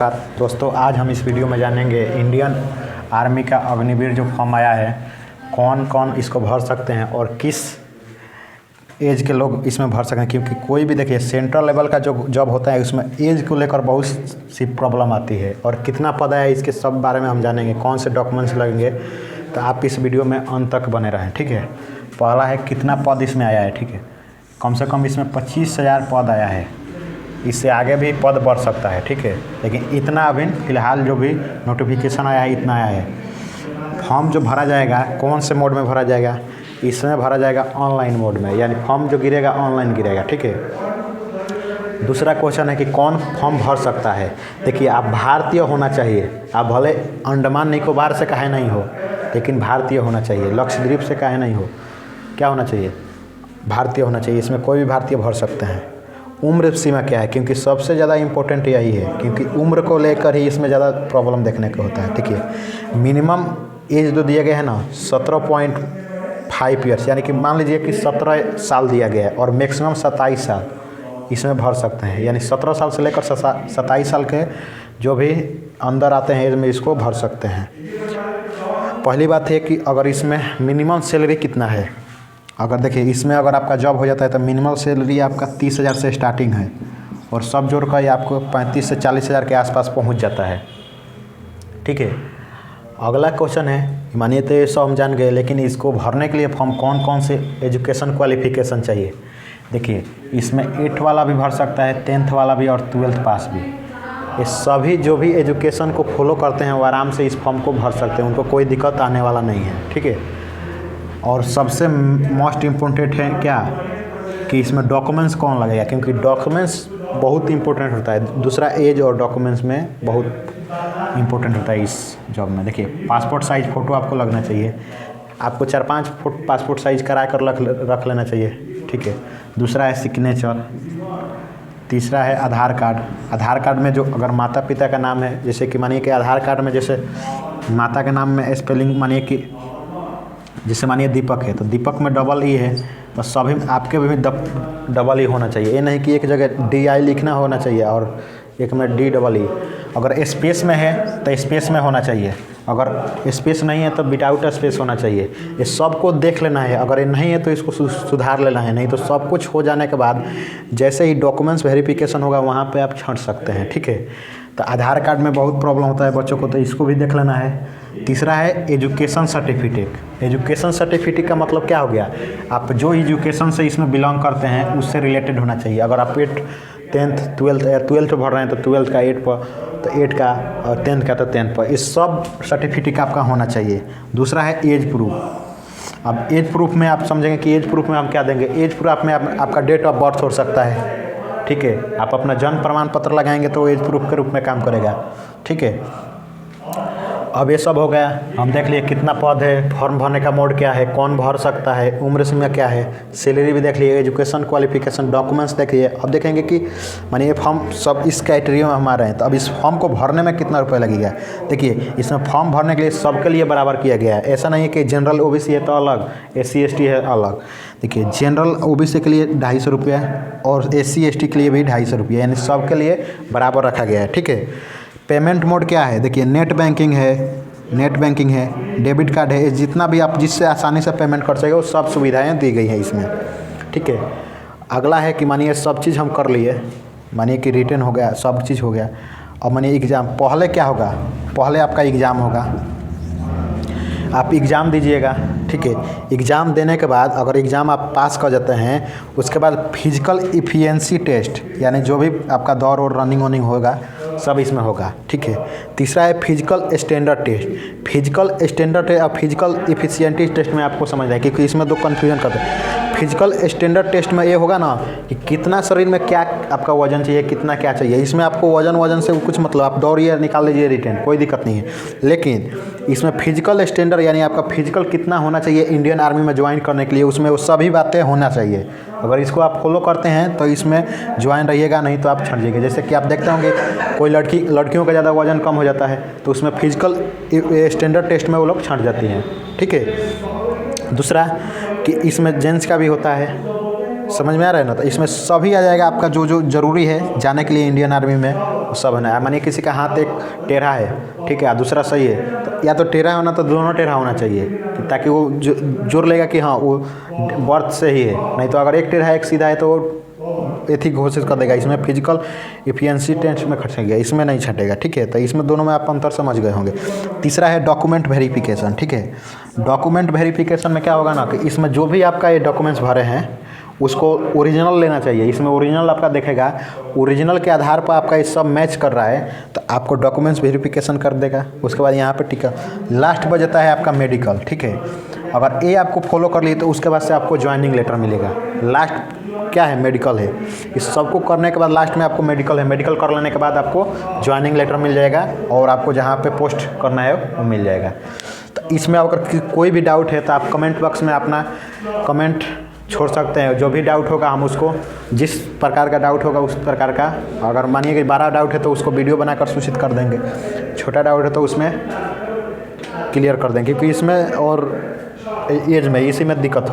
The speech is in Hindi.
दोस्तों, आज हम इस वीडियो में जानेंगे इंडियन आर्मी का अग्निवीर जो फॉर्म आया है, कौन कौन इसको भर सकते हैं और किस एज के लोग इसमें भर सकते हैं। क्योंकि कोई भी देखिए सेंट्रल लेवल का जो जॉब होता है उसमें एज को लेकर बहुत सी प्रॉब्लम आती है और कितना पद है इसके सब बारे में हम जानेंगे, कौन से डॉक्यूमेंट्स लगेंगे। तो आप इस वीडियो में अंत तक बने रहें, ठीक है। पहला है कितना पद इसमें आया है, ठीक है। कम से कम इसमें 25,000 पद आया है, इससे आगे भी पद बढ़ सकता है, ठीक है। लेकिन इतना अभी फ़िलहाल जो भी नोटिफिकेशन आया है इतना आया है। फॉर्म जो भरा जाएगा कौन से मोड में भरा जाएगा, इसमें भरा जाएगा ऑनलाइन मोड में, यानी फॉर्म जो गिरेगा ऑनलाइन गिरेगा, ठीक है। दूसरा क्वेश्चन है कि कौन फॉर्म भर सकता है। देखिए, आप भारतीय होना चाहिए, आप भले अंडमान निकोबार से काहे नहीं हो, लेकिन भारतीय होना चाहिए। लक्षद्वीप से काहे नहीं हो, क्या होना चाहिए, भारतीय होना चाहिए। इसमें कोई भी भारतीय भर सकते हैं। उम्र सीमा क्या है, क्योंकि सबसे ज़्यादा इम्पोर्टेंट यही है, क्योंकि उम्र को लेकर ही इसमें ज़्यादा प्रॉब्लम देखने को होता है। देखिए, मिनिमम एज जो दिया गया है ना 17.5 ईयर्स, यानी कि मान लीजिए कि 17 साल दिया गया है और मैक्सिमम 27 साल इसमें भर सकते हैं। यानी 17 साल से लेकर 27 साल के जो भी अंदर आते हैं एज में इसको भर सकते हैं। पहली बात है कि अगर इसमें मिनिमम सैलरी कितना है, अगर देखिए इसमें अगर आपका जॉब हो जाता है तो मिनिमम सैलरी आपका 30,000 से स्टार्टिंग है और सब जोड़ कर आपको 35 से 40,000 के आसपास पहुंच जाता है, ठीक है। अगला क्वेश्चन है, मानिए तो ये सब हम जान गए, लेकिन इसको भरने के लिए फॉर्म कौन कौन से एजुकेशन क्वालिफिकेशन चाहिए। देखिए, इसमें 8 वाला भी भर सकता है, 10th वाला भी और 12th पास भी। ये सभी जो भी एजुकेशन को फॉलो करते हैं वो आराम से इस फॉर्म को भर सकते हैं, उनको कोई दिक्कत आने वाला नहीं है, ठीक है। और सबसे मोस्ट इम्पोर्टेंट है क्या कि इसमें डॉक्यूमेंट्स कौन लगेगा, क्योंकि डॉक्यूमेंट्स बहुत इंपॉर्टेंट होता है। दूसरा एज और डॉक्यूमेंट्स में बहुत इंपॉर्टेंट होता है इस जॉब में। देखिए, पासपोर्ट साइज़ फ़ोटो आपको लगना चाहिए, आपको 4-5 पासपोर्ट साइज़ करा कर रख लेना चाहिए, ठीक है। दूसरा है सिग्नेचर। तीसरा है आधार कार्ड। आधार कार्ड में जो अगर माता पिता का नाम है, जैसे कि मानिए कि आधार कार्ड में जैसे माता के नाम में स्पेलिंग मानिए कि जैसे मानिए दीपक है तो दीपक में डबल ई है, तो सभी आपके भी डबल ई होना चाहिए। ये नहीं कि एक जगह DI लिखना होना चाहिए और एक में DEE। अगर स्पेस में है तो स्पेस में होना चाहिए, अगर स्पेस नहीं है तो विदाउट स्पेस होना चाहिए। ये सबको देख लेना है, अगर ये नहीं है तो इसको सुधार लेना है। नहीं तो सब कुछ हो जाने के बाद जैसे ही डॉक्यूमेंट्स वेरिफिकेशन होगा वहाँ पे आप छँट सकते हैं, ठीक है। तो आधार कार्ड में बहुत प्रॉब्लम होता है बच्चों को, तो इसको भी देख लेना है। तीसरा है एजुकेशन सर्टिफिकेट। एजुकेशन सर्टिफिकेट का मतलब क्या हो गया, आप जो एजुकेशन से इसमें बिलोंग करते हैं उससे रिलेटेड होना चाहिए। अगर आप 10th 12th भर रहे हैं तो 12th का 8 पर, तो 8 का, और 10th का तो 10th पर, इस सब सर्टिफिकेट आपका होना चाहिए। दूसरा है एज प्रूफ। अब एज प्रूफ में आप समझेंगे कि एज प्रूफ में हम क्या देंगे। एज प्रूफ में आपका डेट ऑफ बर्थ हो सकता है, ठीक है। आप अपना जन्म प्रमाण पत्र लगाएंगे तो एज प्रूफ के रूप में काम करेगा, ठीक है। अब ये सब हो गया, हम देख लिए कितना पद है, फॉर्म भरने का मोड क्या है, कौन भर सकता है, उम्र सीमा क्या है, सैलरी भी देख लिए, एजुकेशन क्वालिफिकेशन, डॉक्यूमेंट्स देख लिए। अब देखेंगे कि मानिए ये फॉर्म सब इस क्राइटेरिया में हमारे हैं, तो अब इस फॉर्म को भरने में कितना रुपये लगेगा। देखिए, इसमें फॉर्म भरने के लिए सबके लिए बराबर किया गया है। ऐसा नहीं है कि जनरल OBC है तो अलग, SC ST है अलग। देखिए, जनरल OBC के लिए 250 रुपया और SC ST के लिए भी 250 रुपया, यानी सबके लिए बराबर रखा गया है, ठीक है। पेमेंट मोड क्या है, देखिए नेट बैंकिंग है, डेबिट कार्ड है, जितना भी आप जिससे आसानी से पेमेंट कर सके वो सब सुविधाएं दी गई हैं इसमें, ठीक है। अगला है कि मानिए सब चीज़ हम कर लिए, मानिए कि रिटर्न हो गया, सब चीज़ हो गया। और मानिए एग्ज़ाम, पहले क्या होगा, पहले आपका एग्ज़ाम होगा, आप एग्ज़ाम दीजिएगा, ठीक है। एग्ज़ाम देने के बाद अगर एग्ज़ाम आप पास कर जाते हैं, उसके बाद फिजिकल इफिशिएंसी टेस्ट, यानी जो भी आपका दौड़ और रनिंग होगा सब इसमें होगा, ठीक है। तीसरा है physical standard test. Physical standard test और फिजिकल इफिशिएंसी टेस्ट में आपको समझना है, क्योंकि इसमें दो कन्फ्यूजन करते हैं। फिजिकल स्टैंडर्ड टेस्ट में ये होगा ना कि कितना शरीर में क्या आपका वजन चाहिए, कितना क्या चाहिए। इसमें आपको वजन से कुछ मतलब, आप दौड़िए निकाल लीजिए रिटर्न, कोई दिक्कत नहीं है। लेकिन इसमें फिजिकल स्टैंडर्ड यानी आपका फिजिकल कितना होना चाहिए इंडियन आर्मी में ज्वाइन करने के लिए, उसमें वो सभी बातें होना चाहिए। अगर इसको आप फॉलो करते हैं तो इसमें ज्वाइन रहिएगा, नहीं तो आप छट जाइएगा। जैसे कि आप देखते होंगे कोई लड़कियों का ज़्यादा वजन कम हो जाता है तो उसमें फिजिकल स्टैंडर्ड टेस्ट में वो लोग छट जाती हैं, ठीक है। दूसरा कि इसमें जेंट्स का भी होता है, समझ में आ रहा है ना। तो इसमें सभी आ जाएगा आपका जो जो ज़रूरी है जाने के लिए इंडियन आर्मी में, वो सब है ना। मानिए किसी का हाथ एक टेढ़ा है, ठीक है, दूसरा सही है, तो या तो टेढ़ा होना, तो दोनों टेढ़ा होना चाहिए, ताकि वो जोर लेगा कि हाँ वो बर्थ से ही है। नहीं तो अगर एक टेढ़ा है एक सीधा है तो एथी घोषित कर देगा। इसमें फिजिकल एफिशिएंसी टेस्ट में छटेगा, इसमें नहीं छटेगा, ठीक है। तो इसमें दोनों में आप अंतर समझ गए होंगे। तीसरा है डॉक्यूमेंट वेरिफिकेशन, ठीक है। डॉक्यूमेंट वेरिफिकेशन में क्या होगा ना कि इसमें जो भी आपका ये डॉक्यूमेंट्स भरे हैं उसको ओरिजिनल लेना चाहिए। इसमें ओरिजिनल आपका देखेगा, ओरिजिनल के आधार पर आपका ये सब मैच कर रहा है तो आपको डॉक्यूमेंट्स वेरिफिकेशन कर देगा। उसके बाद यहाँ पे टिका लास्ट बजता है आपका मेडिकल, ठीक है। अगर ये आपको फॉलो कर लिए तो उसके बाद से आपको ज्वाइनिंग लेटर मिलेगा। लास्ट क्या है, मेडिकल है। इस सबको करने के बाद लास्ट में आपको मेडिकल है। मेडिकल कर लेने के बाद आपको ज्वाइनिंग लेटर मिल जाएगा और आपको जहाँ पे पोस्ट करना है वो मिल जाएगा। तो इसमें अगर कोई भी डाउट है तो आप कमेंट बॉक्स में अपना कमेंट छोड़ सकते हैं। जो भी डाउट होगा हम उसको, जिस प्रकार का डाउट होगा उस प्रकार का, अगर मानिए कि बड़ा डाउट है तो उसको वीडियो बनाकर सूचित कर देंगे, छोटा डाउट है तो उसमें क्लियर कर देंगे, क्योंकि इसमें और एज में इसी में दिक्कत हो।